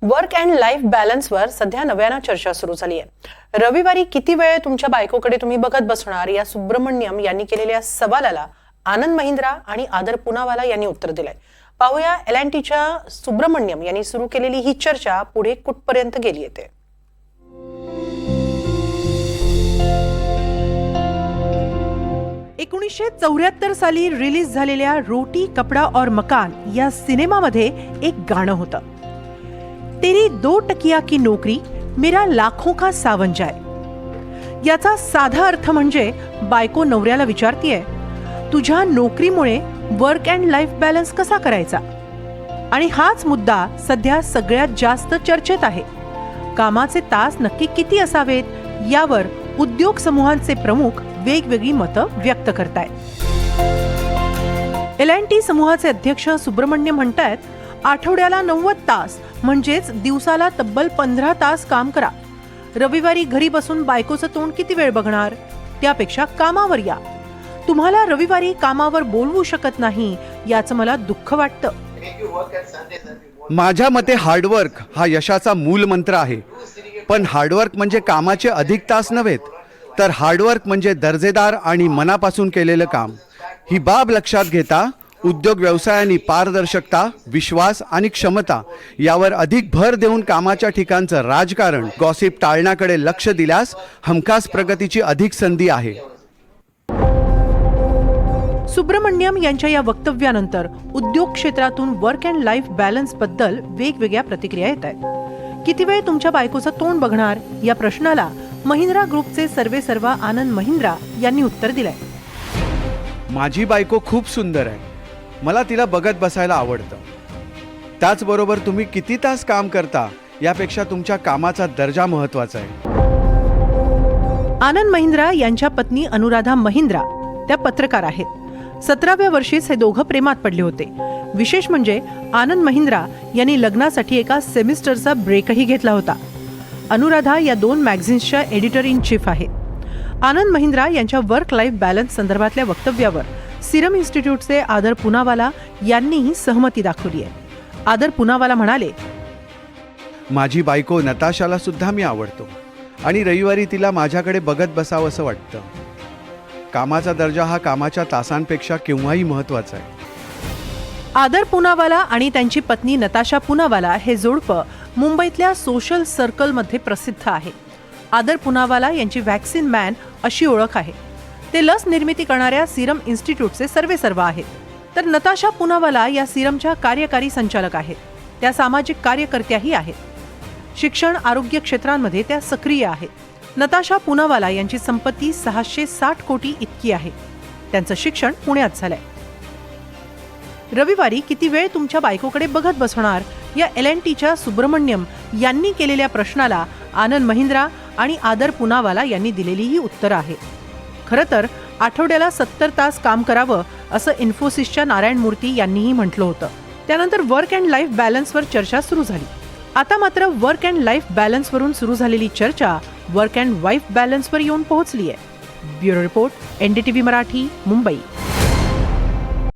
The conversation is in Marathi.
वर्क अँड लाईफ बॅलन्सवर सध्या नव्यानं चर्चा सुरू झाली आहे। रविवारी किती वेळ तुमच्या बायकोकडे तुम्ही बघत बसणार या सुब्रमण्यम यांनी केलेल्या सवालाला आनंद महिंद्रा आणि आदर पुनावाला यांनी उत्तर दिलंय। पाहूया L&Tच्या सुब्रमण्यम यांनी सुरू केलेली ही चर्चा पुढे कुठपर्यंत गेली येते। साली रिलीज झालेल्या रोटी कपडा और मकान या सिनेमामध्ये एक गाणं होतं, तेरी 2 टकिया की नौकरी मेरा लाखों का सावन जाए। याचा साधा अर्थ म्हणजे बायको नवऱ्याला विचारतीये, तुझ्या नोकरीमुळे वर्क अँड लाईफ बॅलन्स कसा करायचा। आणि हाच मुद्दा सध्या सगळ्यात जास्त चर्चेत आहे। कामाचे तास नक्की किती असावेत यावर उद्योग समूहांचे प्रमुख वेगवेगळी मतं व्यक्त करतायत। L&T समूहाचे अध्यक्ष सुब्रमण्यम म्हणतायत, आठवड्याला 90 तास म्हणजेच दिवसाला तब्बल 15 तास काम करा। रविवारी घरी बसून बायकोचं तोंड किती वेळ बघणार, त्यापेक्षा कामावर या। तुम्हाला रविवारी कामावर बोलवू शकत नाही याचं मला दुःख वाटतं। माझ्या मते हार्डवर्क हा यशाचा मूल मंत्र आहे, पण हार्डवर्क म्हणजे कामाचे अधिक तास नव्हेत, तर हार्डवर्क म्हणजे दर्जेदार आणि मनापासून केलेलं काम। ही बाब लक्षात घेता उद्योग व्यवसायांनी पारदर्शकता, विश्वास आणि क्षमता यावर अधिक भर देऊन कामाच्या ठिकाणचं राजकारण, गॉसिप टाळण्याकडे लक्ष दिल्यास हमखास प्रगतीची अधिक संधी आहे। सुब्रमण्यम यांच्या या वक्तव्यानंतर उद्योग क्षेत्रातून वर्क अँड लाईफ बॅलन्स बद्दल वेगवेगळ्या प्रतिक्रिया येत आहेत। किती वेळ तुमच्या बायकोचं तोंड बघणार या प्रश्नाला महिंद्रा ग्रुपचे सर्वेसर्वा आनंद महिंद्रा यांनी उत्तर दिलंय। माझी बायको खूप सुंदर आहे, मला तिला बघत बसायला आवडतं। त्याचबरोबर तुम्ही किती तास काम करता यापेक्षा तुमच्या कामाचा दर्जा महत्त्वाचा आहे। आनंद महिंद्रा यांच्या पत्नी अनुराधा महिंद्रा त्या पत्रकार आहेत। 17व्या वर्षीच हे दोघं प्रेमात पडले होते। विशेष म्हणजे आनंद महिंद्रा यांनी लग्नासाठी एका सेमिस्टरचा ब्रेकही घेतला होता। अनुराधा या 2 मॅगझिन्सच्या एडिटर इन चीफ आहेत। आनंद महिंद्रा यांच्या वर्क लाईफ बॅलन्स संदर्भातल्या वक्तव्यावर सिरम इन्स्टिट्यूटचे आदर पुनावाला यांनीही सहमती दाखवली आहे। आदर पुनावाला म्हणाले, माझी बायको नताशाला सुद्धा मी आवडतो आणि रविवारी तिला माझ्याकडे बघत बसावं असं वाटतं। कामाचा दर्जा हा कामाच्या तासांपेक्षा केव्हाही महत्त्वाचा आहे। आदर पुनावाला आणि त्यांची पत्नी नताशा पुनावाला हे जोडपं मुंबईतल्या सोशल सर्कलमध्ये प्रसिद्ध आहे। आदर पुनावाला यांची व्हॅक्सिन मॅन अशी ओळख आहे। ते लस निर्मिती करणाऱ्या सिरम इन्स्टिट्यूटचे सर्वेसर्वा आहेत। तर नताशा पुनावाला या सिरमच्या कार्यकारी संचालक आहेत। त्या सामाजिक कार्यकर्त्याही आहेत। शिक्षण आरोग्य क्षेत्रांमध्ये त्या सक्रिय आहेत। नताशा पुनावाला यांची संपत्ती 660 कोटी इतकी आहे। त्यांचं शिक्षण पुण्यात झालंय। रविवारी किती वेळ तुमच्या बायकोकडे बघत बसणार या L&Tच्या सुब्रमण्यम यांनी केलेल्या प्रश्नाला आनंद महिंद्रा आणि आदर पुनावाला यांनी दिलेली ही उत्तरं आहेत। खरं तर आठवड्याला 70 तास काम करावं असं इन्फोसिसच्या नारायण मूर्ती यांनीही म्हटलं होतं। त्यानंतर वर्क अँड लाईफ बॅलन्सवर चर्चा सुरू झाली। आता मात्र वर्क अँड लाईफ बॅलन्सवरून सुरू झालेली चर्चा वर्क अँड लाईफ बॅलन्सवर येऊन पोहोचली आहे। Bureau report, NDTV Marathi, Mumbai.